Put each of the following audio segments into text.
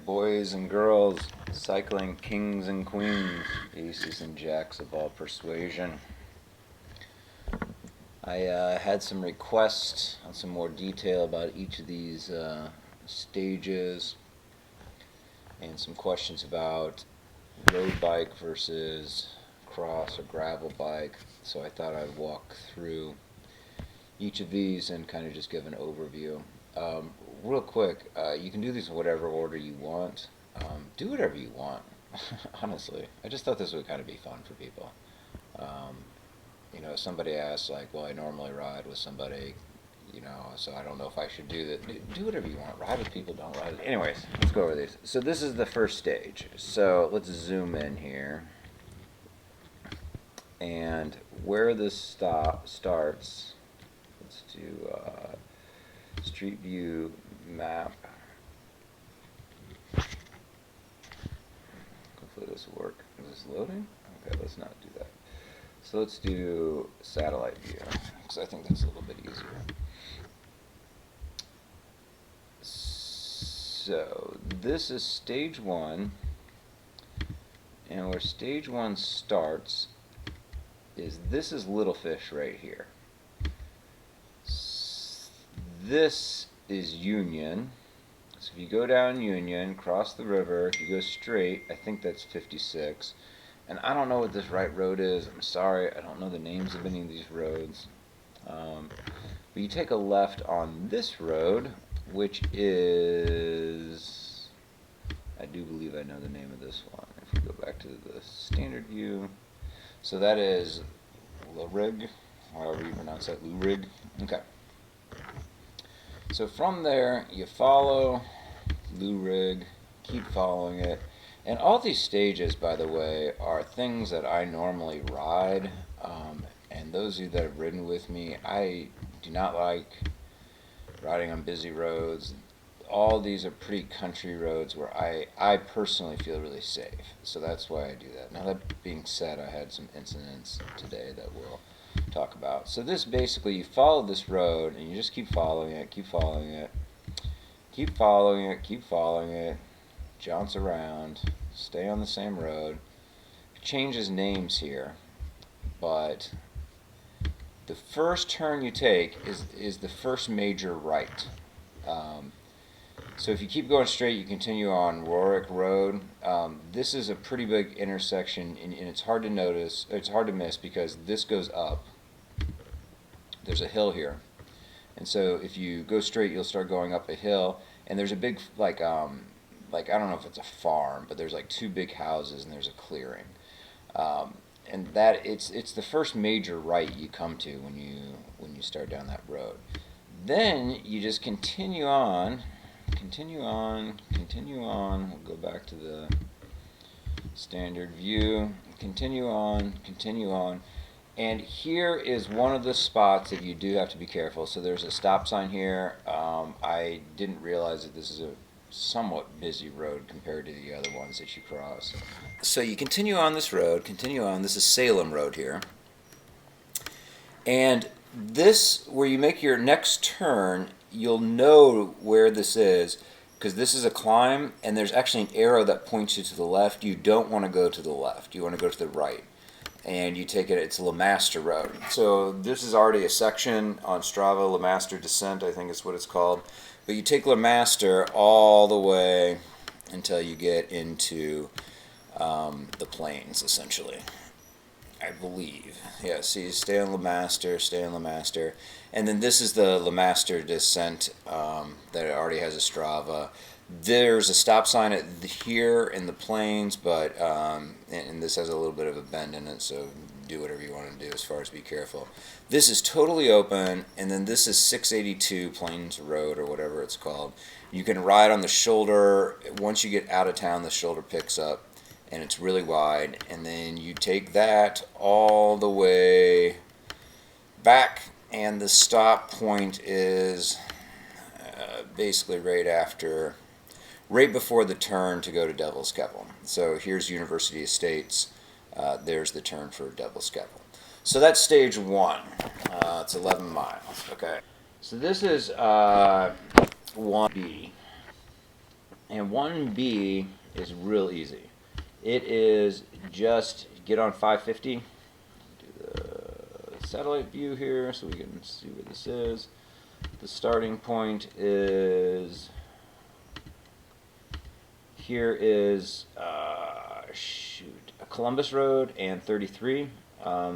Boys and girls, cycling kings and queens, aces and jacks of all persuasion. I had some requests on some more detail about each of these stages and some questions about road bike versus cross or gravel bike. So I thought I'd walk through each of these and kind of just give an overview. Real quick, you can do these in whatever order you want. Do whatever you want, honestly. I just thought this would kind of be fun for people. Somebody asked, like, well, I normally ride with somebody, so I don't know if I should do that. Do whatever you want. Ride with people, don't ride with... Anyways, let's go over these. So this is the first stage. So let's zoom in here. And where this starts, let's do Street View map. Hopefully this will work. Is this loading? Okay, let's not do that. So let's do satellite view, because I think that's a little bit easier. So this is stage one, and where stage one starts this is Little Fish right here. This is Union. So if you go down Union, cross the river, if you go straight, I think that's 56. And I don't know what this right road is. I'm sorry, I don't know the names of any of these roads. But you take a left on this road, which is... I do believe I know the name of this one. If we go back to the standard view. So that is Lurig, however you pronounce that, Lurig. Okay. So from there, you follow Lurig, keep following it. And all these stages, by the way, are things that I normally ride. And those of you that have ridden with me, I do not like riding on busy roads. All these are pretty country roads where I personally feel really safe. So that's why I do that. Now, that being said, I had some incidents today that we'll talk about. So this basically, you follow this road and you just keep following it, keep following it, keep following it, keep following it, jaunts around, stay on the same road. It changes names here, but the first turn you take is the first major right. So if you keep going straight, you continue on Rorick Road. This is a pretty big intersection, and it's hard to notice. It's hard to miss because this goes up. There's a hill here, and so if you go straight, you'll start going up a hill. And there's a big I don't know if it's a farm, but there's like two big houses, and there's a clearing. And that it's the first major right you come to when you start down that road. Then you just continue on. We'll go back to the standard view. Continue on. And here is one of the spots that you do have to be careful. So there's a stop sign here. I didn't realize that this is a somewhat busy road compared to the other ones that you cross. So you continue on this road, This is Salem Road here. And this, where you make your next turn, you'll know where this is because this is a climb and there's actually an arrow that points you to the left. You don't want to go to the left. You want to go to the right. And you take it, it's LeMaster Road. So this is already a section on Strava, LeMaster Descent, I think is what it's called. But you take LeMaster all the way until you get into the plains, essentially. I believe. Yeah, so you stay on LeMaster. And then this is the LeMaster Descent that already has a Strava. There's a stop sign here in the plains, but and this has a little bit of a bend in it, so do whatever you want to do as far as be careful. This is totally open, and then this is 682 Plains Road or whatever it's called. You can ride on the shoulder. Once you get out of town, the shoulder picks up, and it's really wide. And then you take that all the way back, and the stop point is basically right before the turn to go to Devil's Kettle. So here's University Estates. There's the turn for Devil's Kettle. So that's stage one. It's 11 miles. Okay. So this is 1B. And 1B is real easy. It is just get on 550. Do the satellite view here so we can see where this is. The starting point is here is Columbus Road and 33.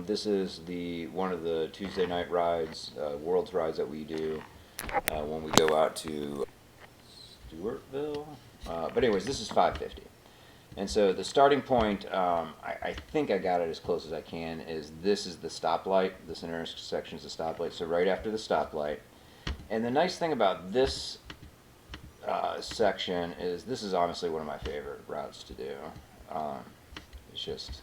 This is one of the Tuesday night rides, World's rides that we do when we go out to Stewartville. But anyways, this is 550. And so the starting point, I think I got it as close as I can, is this is the stoplight. This intersection is the stoplight. So right after the stoplight. And the nice thing about this section is this is honestly one of my favorite routes to do. It's just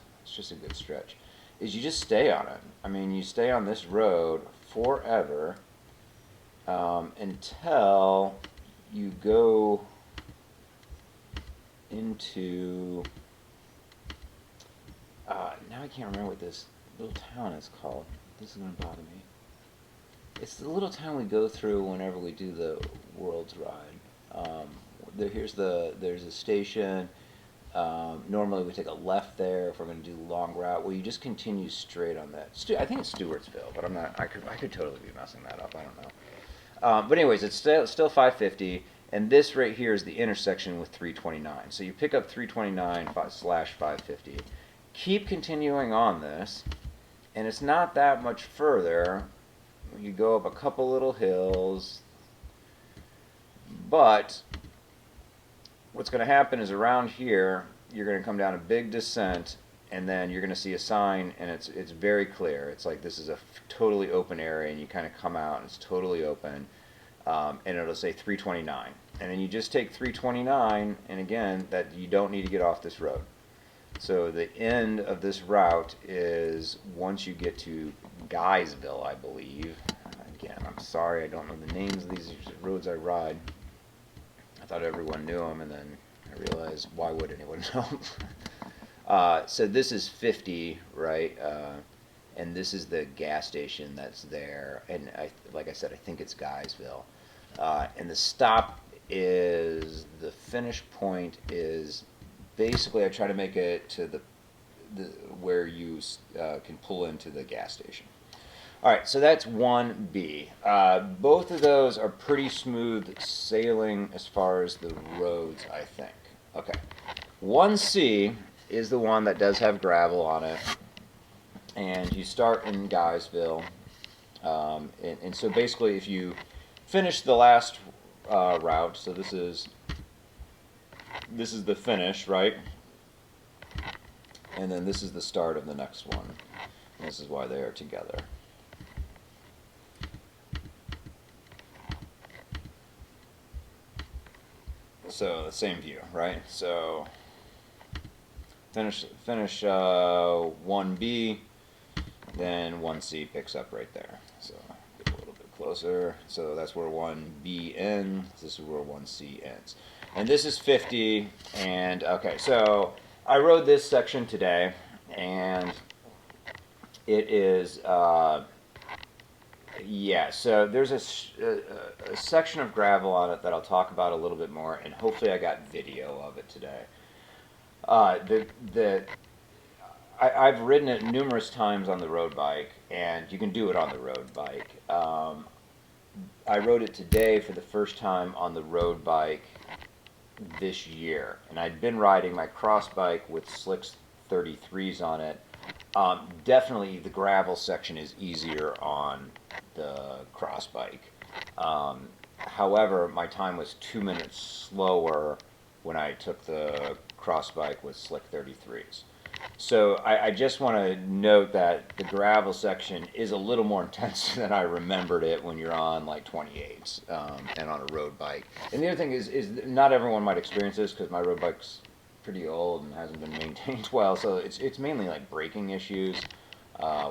a good stretch. Is you just stay on it. I mean, you stay on this road forever until you go into now I can't remember what this little town is called. This is going to bother me. It's the little town we go through whenever we do the World's ride. There's a station. Normally we take a left there if we're going to do the long route. Well, you just continue straight on that. I think it's Stewartsville, but I'm not. I could totally be messing that up. I don't know. But anyways, it's still 550, and this right here is the intersection with 329. So you pick up 329/550. Keep continuing on this, and it's not that much further. You go up a couple little hills, but what's going to happen is around here you're going to come down a big descent, and then you're going to see a sign, and it's very clear. It's like this is a totally open area, and you kind of come out and it's totally open, and it'll say 329, and then you just take 329, and again that you don't need to get off this road. So the end of this route is once you get to Guysville, I believe. Again, I'm sorry, I don't know the names of these roads I ride. I thought everyone knew them, and then I realized, why would anyone know them? So this is 50, right? And this is the gas station that's there. And like I said, I think it's Guysville. And the stop is, the finish point is, basically I try to make it to the where you can pull into the gas station. All right, so that's 1B. Both of those are pretty smooth sailing as far as the roads, I think. Okay. 1C is the one that does have gravel on it, and you start in Guysville. And so basically if you finish the last route, so this is the finish, right? And then this is the start of the next one. And this is why they are together. So the same view, right? So finish 1B, then 1C picks up right there. So get a little bit closer. So that's where 1B ends. This is where 1C ends. And this is 50, and okay, so I rode this section today, and it is, yeah, so there's a section of gravel on it that I'll talk about a little bit more, and hopefully I got video of it today. I've ridden it numerous times on the road bike, and you can do it on the road bike. I rode it today for the first time on the road bike this year, and I'd been riding my cross bike with slicks 33s on it. Definitely the gravel section is easier on the cross bike. However, my time was 2 minutes slower when I took the cross bike with slick 33s. So I just want to note that the gravel section is a little more intense than I remembered it when you're on like 28s and on a road bike. And the other thing is not everyone might experience this because my road bike's pretty old and hasn't been maintained well. So it's mainly like braking issues.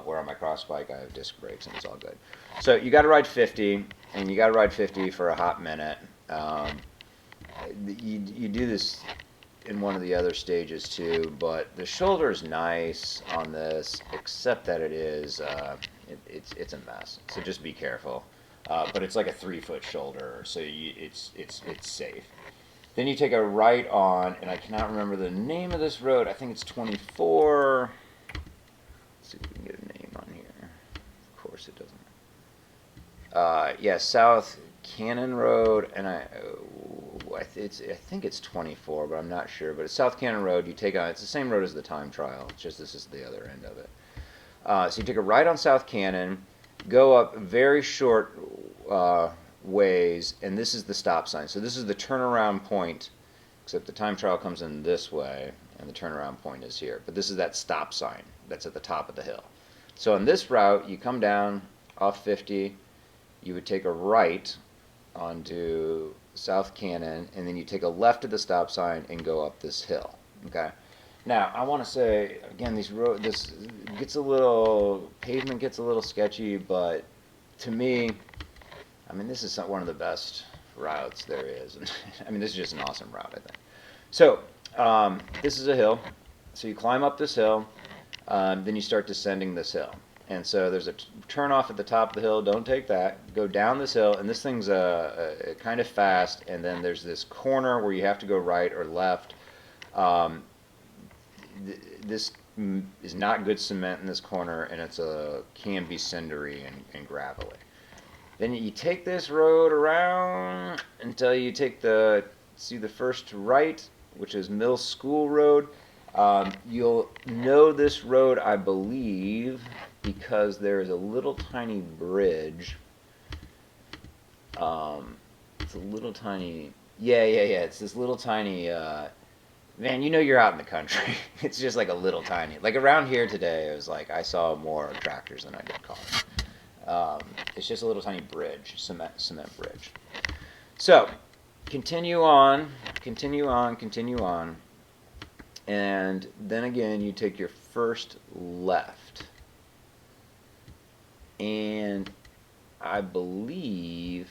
Where on my cross bike I have disc brakes and it's all good. So you got to ride 50, and you got to ride 50 for a hot minute. You do this in one of the other stages too, but the shoulder is nice on this, except that it is it's a mess. So just be careful. But it's like a 3-foot shoulder, so it's safe. Then you take a right on, and I cannot remember the name of this road. I think it's 24. Let's see if we can get a name on here. Of course it doesn't. Yeah, South Cannon Road, and I think it's 24, but I'm not sure. But it's South Cannon Road. You take on. It's the same road as the time trial. It's just this is the other end of it. So you take a right on South Cannon, go up very short ways, and this is the stop sign. So this is the turnaround point, except the time trial comes in this way, and the turnaround point is here. But this is that stop sign that's at the top of the hill. So on this route, you come down off 50, you would take a right onto South Cannon, and then you take a left at the stop sign and go up this hill. Okay. Now I want to say again, this gets a little pavement gets a little sketchy, but to me, I mean, this is one of the best routes there is. And I mean, this is just an awesome route, I think. So this is a hill. So you climb up this hill, then you start descending this hill. And so there's a turn off at the top of the hill. Don't take that. Go down this hill, and this thing's kind of fast. And then there's this corner where you have to go right or left. This is not good cement in this corner, and can be cindery and gravelly. Then you take this road around until you take the first right, which is Mill School Road. You'll know this road, I believe, because there is a little tiny bridge. It's a little tiny. Yeah. It's this little tiny. Man, you know you're out in the country. It's just like a little tiny. Like around here today, it was like I saw more tractors than I did cars. It's just a little tiny bridge, cement bridge. So, continue on, and then again you take your first left. And I believe,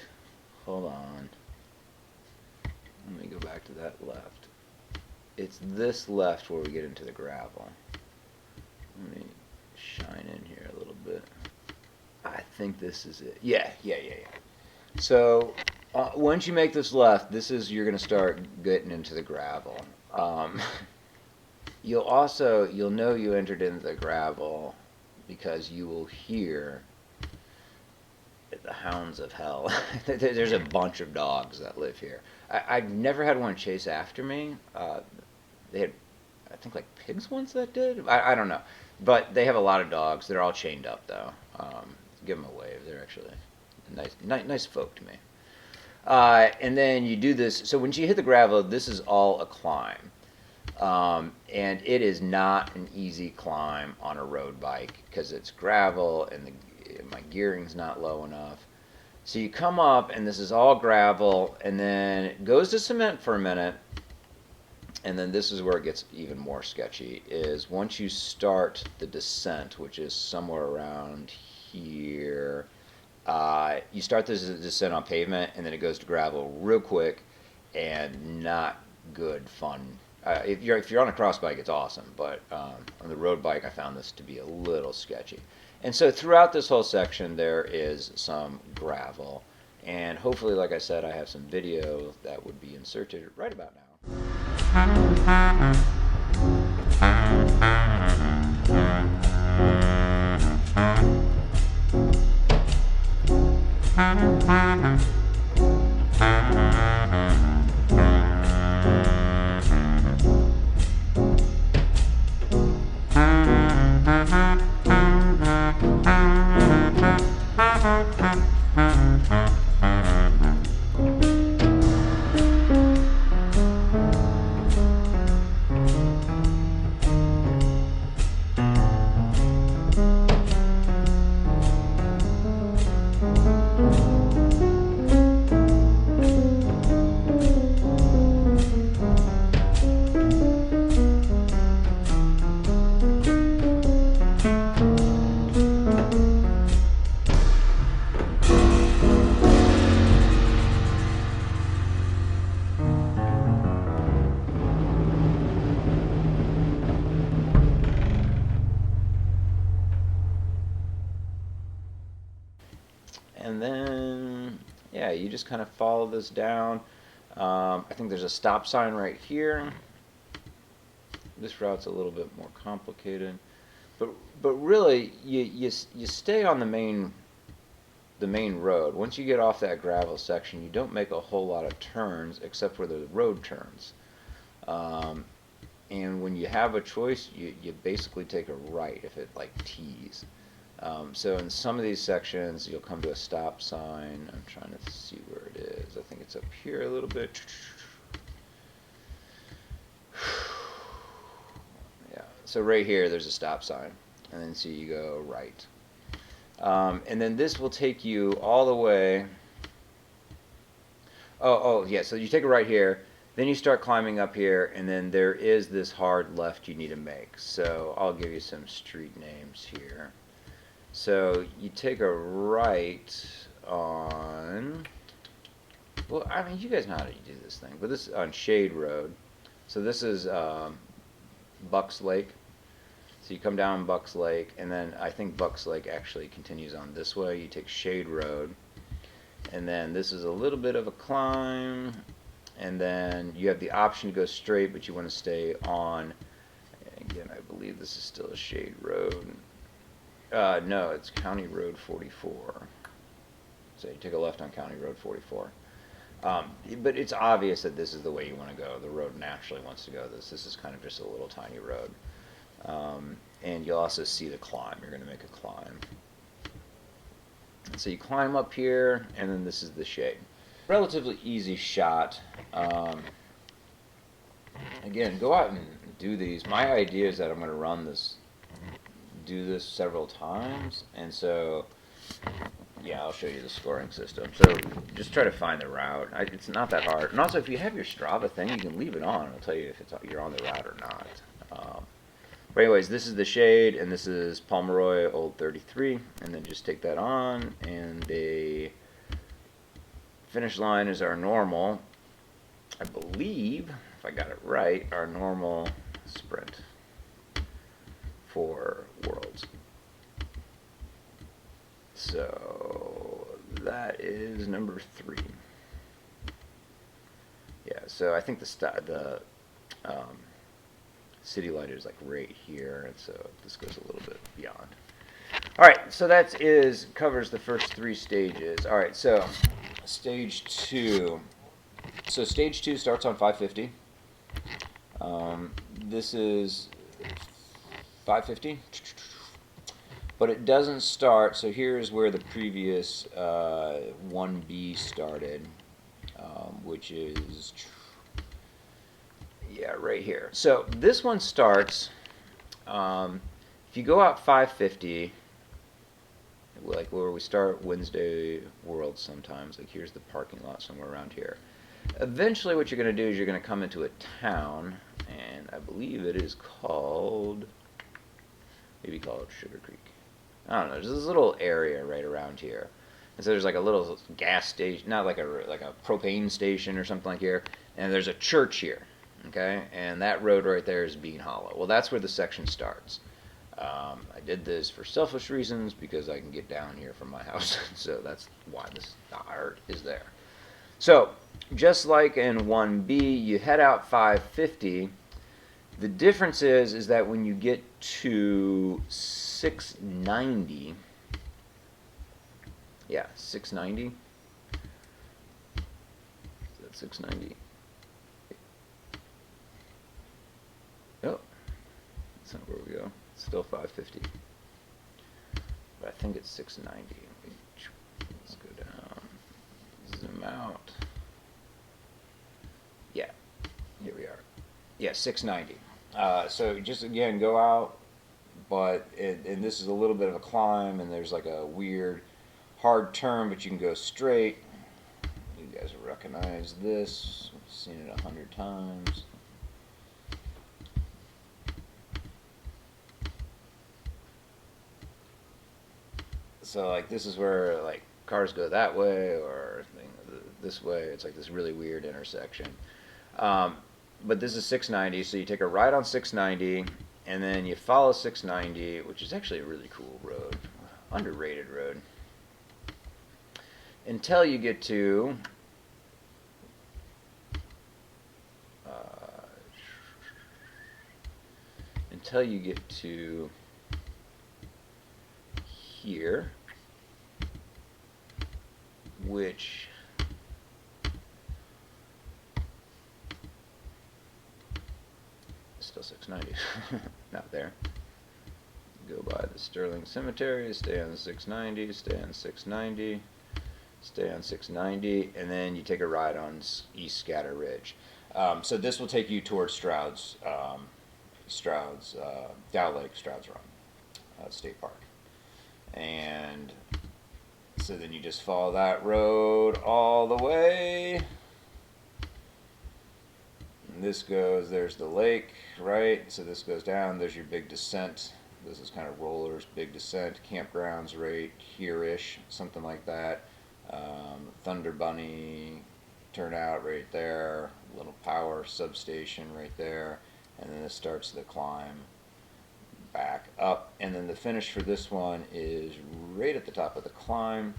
hold on, let me go back to that left. It's this left where we get into the gravel. Let me shine in here a little bit. I think this is it. Yeah. So once you make this left, you're going to start getting into the gravel. You'll know you entered into the gravel because you will hear the hounds of hell. There's a bunch of dogs that live here. I've never had one chase after me. They had, I think, like pigs once that did. I don't know. But they have a lot of dogs. They're all chained up, though. Give them a wave. They're actually nice folk to me. And then you do this. So when you hit the gravel, this is all a climb. And it is not an easy climb on a road bike because it's gravel and my gearing's not low enough. So you come up, and this is all gravel, and then it goes to cement for a minute. And then this is where it gets even more sketchy, is once you start the descent, which is somewhere around here, you start this descent on pavement, and then it goes to gravel real quick, and not good fun. If you're on a cross bike, it's awesome, but on the road bike, I found this to be a little sketchy. And so throughout this whole section, there is some gravel, and hopefully, like I said, I have some video that would be inserted right about now. And then, yeah, you just kind of follow this down. I think there's a stop sign right here. This route's a little bit more complicated, but really you stay on the main road. Once you get off that gravel section, you don't make a whole lot of turns except where the road turns. And when you have a choice, you basically take a right if it like tees. So in some of these sections, you'll come to a stop sign. I'm trying to see where it is. I think it's up here a little bit. Yeah, so right here, there's a stop sign. And then so you go right. And then this will take you all the way. Oh, yeah, so you take a right here. Then you start climbing up here, and then there is this hard left you need to make. So I'll give you some street names here. So you take a right on, well, I mean, you guys know how to do this thing, but this is on Shade Road. So this is Bucks Lake. So you come down Bucks Lake, and then I think Bucks Lake actually continues on this way. You take Shade Road, and then this is a little bit of a climb, and then you have the option to go straight, but you want to stay on, again, I believe this is still a Shade Road. No, it's County Road 44. So you take a left on County Road 44. But it's obvious that this is the way you want to go. The road naturally wants to go this. This is kind of just a little tiny road. And you'll also see the climb. You're going to make a climb. So you climb up here, and then this is the shade. Relatively easy shot. Again, go out and do these. My idea is that I'm going to do this several times, and so yeah, I'll show you the scoring system. So just try to find the route. It's not that hard. And also, if you have your Strava thing, you can leave it on. It'll tell you if you're on the route or not. But anyways, this is the shade, and this is Pomeroy Old 33, and then just take that on, and the finish line is our normal, I believe, if I got it right, our normal sprint for Worlds. So that is number 3. Yeah, so I think the city light is like right here, and so this goes a little bit beyond. All right, so that covers the first 3 stages. All right, so stage 2. So stage 2 starts on 550. This is 550. But it doesn't start, so here's where the previous 1B started, which is, yeah, right here. So this one starts, if you go out 550, like where we start Wednesday World sometimes, like here's the parking lot somewhere around here. Eventually what you're going to do is you're going to come into a town, and I believe it is called, maybe called Sugar Creek. I don't know, there's this little area right around here. And so there's like a little gas station, not like a propane station or something like here, and there's a church here, okay? And that road right there is Bean Hollow. Well, that's where the section starts. I did this for selfish reasons because I can get down here from my house, so that's why this art is there. So, just like in 1B, you head out 550. The difference is that when you get to 690, yeah, 690. Is that 690? Oh, that's not where we go. It's still 550. But I think it's 690. Let's go down. Zoom out. Yeah, here we are. Yeah, 690. So just again, go out, and this is a little bit of a climb, and there's like a weird hard turn, but you can go straight. You guys will recognize this. I've seen it 100 times. So like this is where like cars go that way or this way. It's like this really weird intersection. But this is 690, so you take a right on 690, and then you follow 690, which is actually a really cool road, underrated road, until you get to until you get to here, which is still 690. Not there. Go by the Sterling Cemetery, stay on 690, stay on 690, stay on 690, and then you take a ride on East Scatter Ridge. So this will take you towards Stroud's Dow Lake Stroud's Run State Park. And so then you just follow that road all the way. And this goes, there's the lake, right? So this goes down, there's your big descent. This is kind of rollers, big descent, campgrounds right here-ish, something like that. Thunder Bunny turnout right there, little power substation right there, and then this starts the climb back up. And then the finish for this one is right at the top of the climb,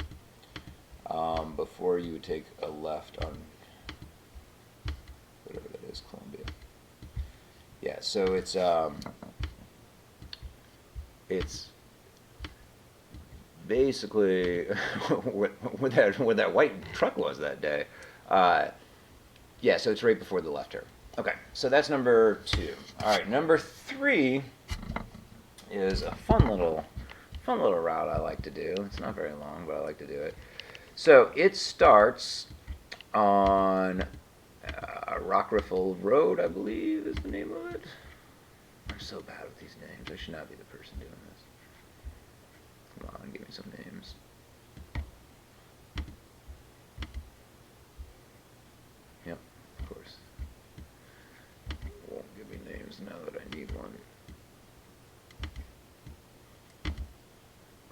before you would take a left on whatever that is, Columbia. Yeah, so it's basically what that white truck was that day. Yeah, so it's right before the left turn. Okay, so that's number 2. All right, number 3 is a fun little route I like to do. It's not very long, but I like to do it. So it starts on Rock Riffle Road, I believe is the name of it. I'm so bad with these names. I should not be the person doing this. Come on, give me some names. Yep, of course. Won't give me names now that I need one.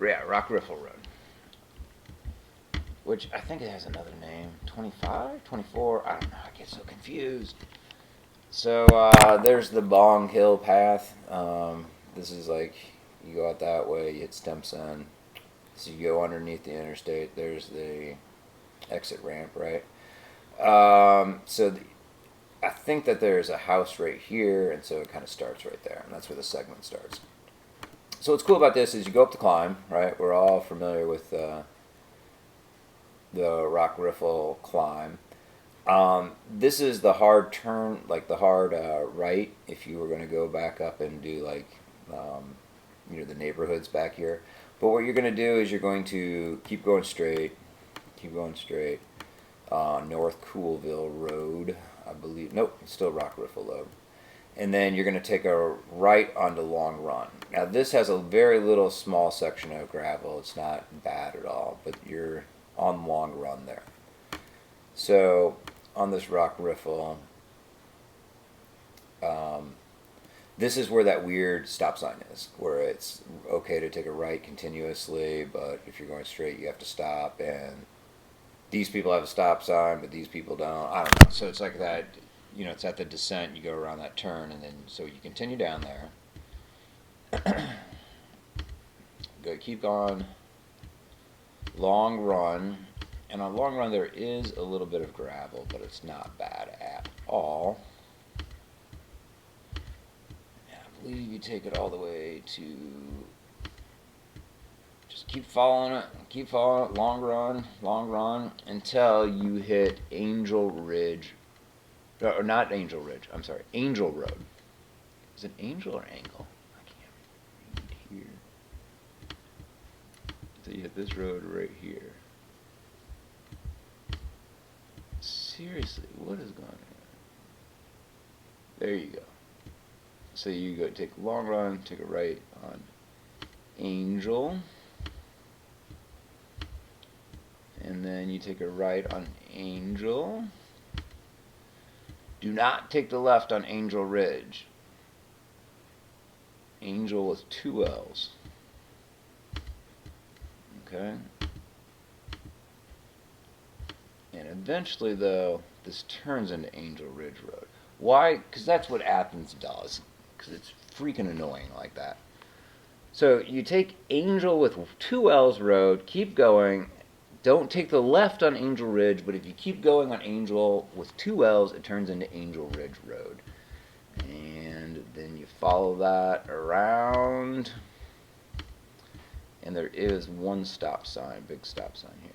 Yeah, Rock Riffle Road. Which I think it has another name. 25? 24? I don't know. I get so confused. So there's the Bong Hill path. This is like, you go out that way, you hit Stimson. So you go underneath the interstate. There's the exit ramp, right? I think that there's a house right here, and so it kind of starts right there, and that's where the segment starts. So what's cool about this is you go up the climb, right? We're all familiar with the Rock Riffle climb. This is the hard turn, like the hard right, if you were going to go back up and do like, the neighborhoods back here. But what you're going to do is you're going to keep going straight, North Coolville Road, I believe. Nope, it's still Rock Riffle Road. And then you're going to take a right onto Long Run. Now this has a very little small section of gravel. It's not bad at all, but you're on Long Run there. So on this Rock Riffle, this is where that weird stop sign is, where it's okay to take a right continuously, but if you're going straight, you have to stop. And these people have a stop sign, but these people don't. I don't know. So it's like that. It's at the descent. You go around that turn, and then so you continue down there. Keep on. Long Run. And on Long Run, there is a little bit of gravel, but it's not bad at all. And I believe you take it all the way to, just keep following it, Long Run, until you hit Angel Ridge, or not Angel Ridge, I'm sorry, Angel Road. Is it Angel or Angle? I can't read here. So you hit this road right here. Seriously, what is going on? There you go. So you go take a Long Run, take a right on Angel, and then you take a right on Angel. Do not take the left on Angel Ridge. Angel with 2 L's. Okay. And eventually, though, this turns into Angel Ridge Road. Why? Because that's what Athens does. Because it's freaking annoying like that. So you take Angel with 2 L's Road, keep going. Don't take the left on Angel Ridge, but if you keep going on Angel with 2 L's, it turns into Angel Ridge Road. And then you follow that around, and there is one stop sign, big stop sign here.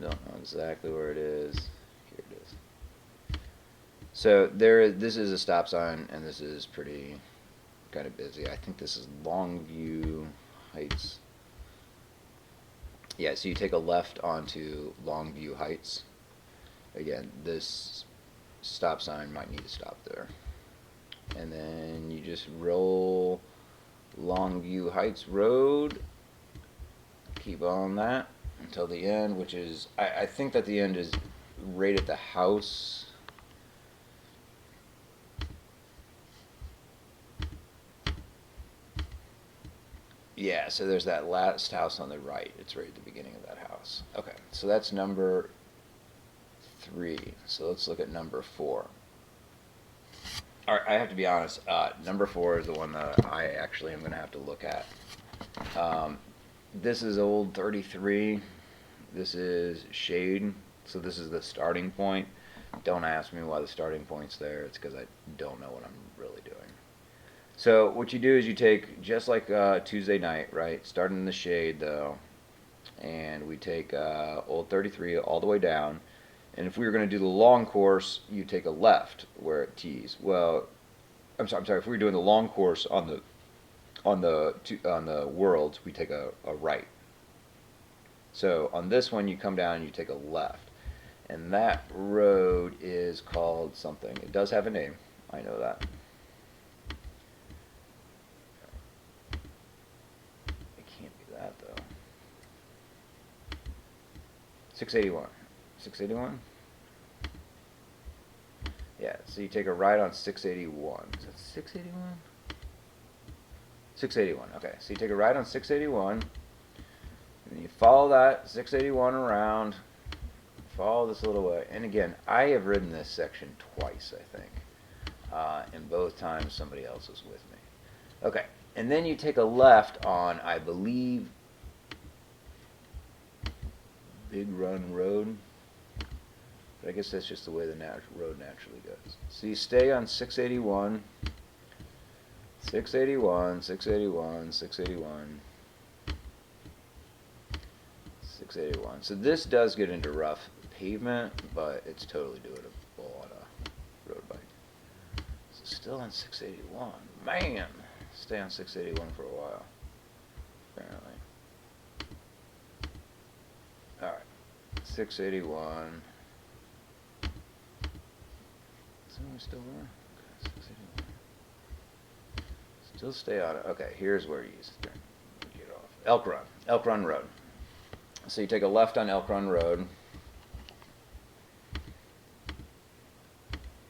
Don't know exactly where it is. Here it is. So this is a stop sign, and this is pretty kind of busy. I think this is Longview Heights. Yeah, so you take a left onto Longview Heights. Again, this stop sign might need to stop there. And then you just roll Longview Heights Road. Keep on that until the end, which is, I think that the end is right at the house. Yeah, so there's that last house on the right. It's right at the beginning of that house. Okay, so that's number 3. So let's look at number 4. All right, I have to be honest. Number 4 is the one that I actually am going to have to look at. This is old 33. This is shade. So this is the starting point. Don't ask me why the starting point's there. It's because I don't know what I'm really doing. So what you do is you take, just like Tuesday night, right? Starting in the shade though, and we take old 33 all the way down. And if we were going to do the long course, you take a left where it tees. Well, I'm sorry. If we were doing the long course on the worlds, we take a right. So on this one, you come down and you take a left, and that road is called something. It does have a name. I know that. It can't be that though. 681. 681? Yeah, so you take a right on 681. Is that 681? 681, okay. So you take a right on 681, and you follow that 681 around, follow this little way. And again, I have ridden this section twice, I think. And both times somebody else was with me. Okay, and then you take a left on, I believe, Big Run Road. But I guess that's just the way the road naturally goes. So you stay on 681, 681, 681, 681, 681. So this does get into rough pavement, but it's totally doable on a road bike. So still on 681. Man, stay on 681 for a while, apparently. Alright, 681. Are we still there? Okay, 681. Still stay on it. Okay, here's where you get off. Elk Run Road. So you take a left on Elk Run Road,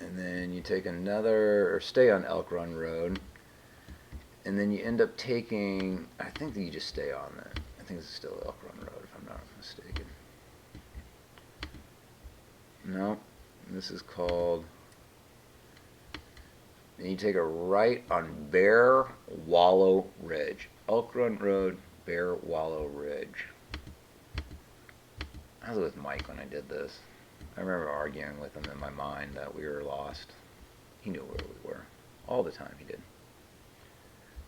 and then you take another, or stay on Elk Run Road, and then you end up taking, I think that you just stay on that. I think this is still Elk Run Road, if I'm not mistaken. No, this is called... And you take a right on Bear Wallow Ridge. Elk Run Road, Bear Wallow Ridge. I was with Mike when I did this. I remember arguing with him in my mind that we were lost. He knew where we were. All the time he did.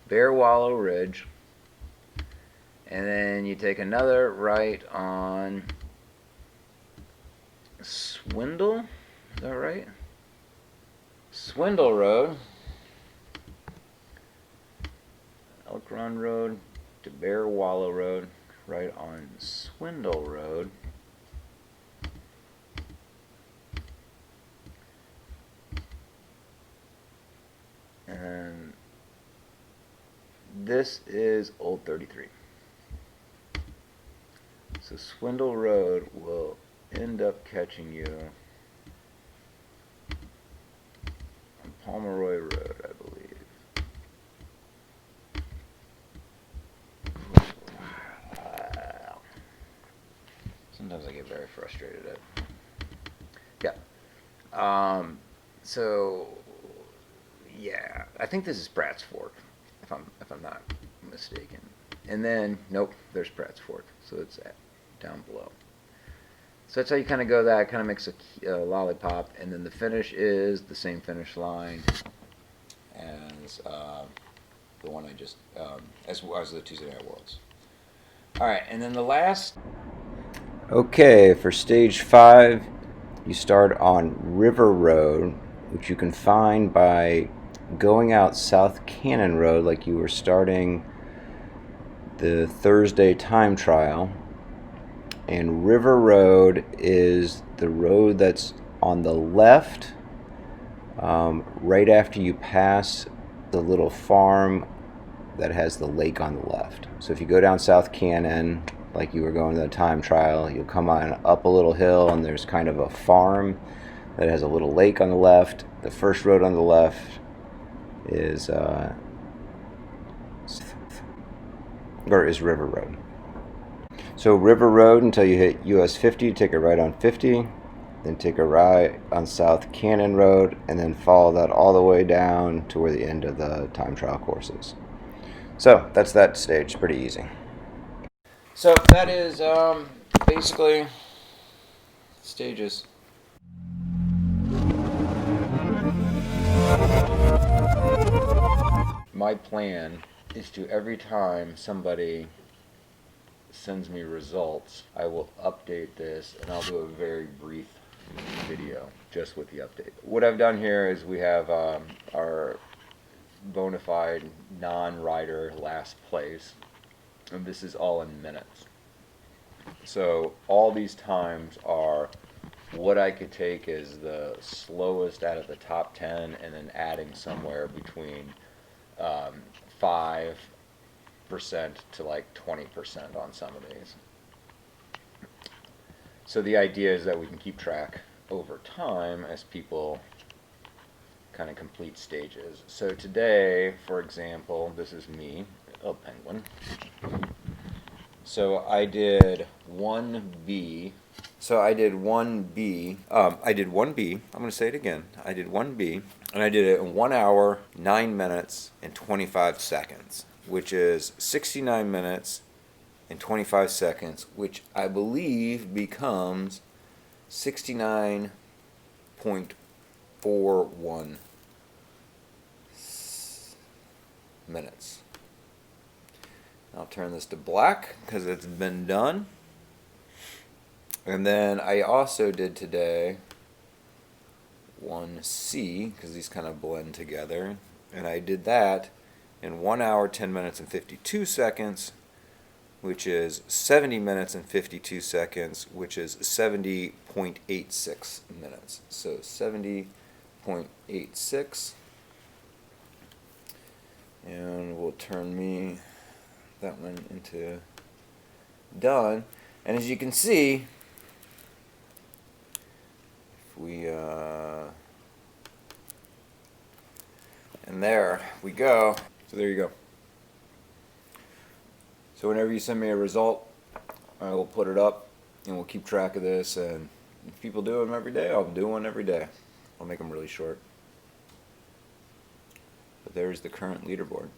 Bear Wallow Ridge. And then you take another right on Swindle. Is that right? Swindle Road, Elk Run Road to Bear Wallow Road, right on Swindle Road. And this is Old 33. So Swindle Road will end up catching you Pomeroy Road, I believe. Sometimes I get very frustrated at. Yeah. So yeah, I think this is Pratt's Fork, if I'm not mistaken. And then nope, there's Pratt's Fork, so it's down below. So that's how you kind of go. That kind of makes a lollipop, and then the finish is the same finish line as the one I just as the Tuesday Night Worlds. All right, and then the last. Okay, for stage 5, you start on River Road, which you can find by going out South Cannon Road, like you were starting the Thursday time trial. And River Road is the road that's on the left, right after you pass the little farm that has the lake on the left. So if you go down South Cannon, like you were going to the time trial, you'll come on up a little hill, and there's kind of a farm that has a little lake on the left. The first road on the left is River Road. So River Road until you hit US 50, take a right on 50, then take a right on South Cannon Road, and then follow that all the way down to where the end of the time trial course is. So that's that stage, pretty easy. So that is basically stages. My plan is to, every time somebody sends me results, I will update this, and I'll do a very brief video just with the update. What I've done here is we have our bona fide non-rider last place, and this is all in minutes. So all these times are what I could take as the slowest out of the top 10, and then adding somewhere between 5% to like 20% on some of these. So the idea is that we can keep track over time as people kind of complete stages. So today, for example, this is me, a penguin. So I did 1B. I did 1B. I'm going to say it again. I did 1B, and I did it in 1 hour, 9 minutes, and 25 seconds, which is 69 minutes and 25 seconds, which I believe becomes 69.41 minutes. I'll turn this to black because it's been done. And then I also did today 1C, because these kind of blend together, and I did that in 1 hour, 10 minutes, and 52 seconds, which is 70 minutes and 52 seconds, which is 70.86 minutes. So 70.86, and we'll turn that one into done. And as you can see, if we and there we go. So there you go. So whenever you send me a result, I will put it up, and we'll keep track of this. And if people do them every day, I'll do one every day. I'll make them really short. But there's the current leaderboard.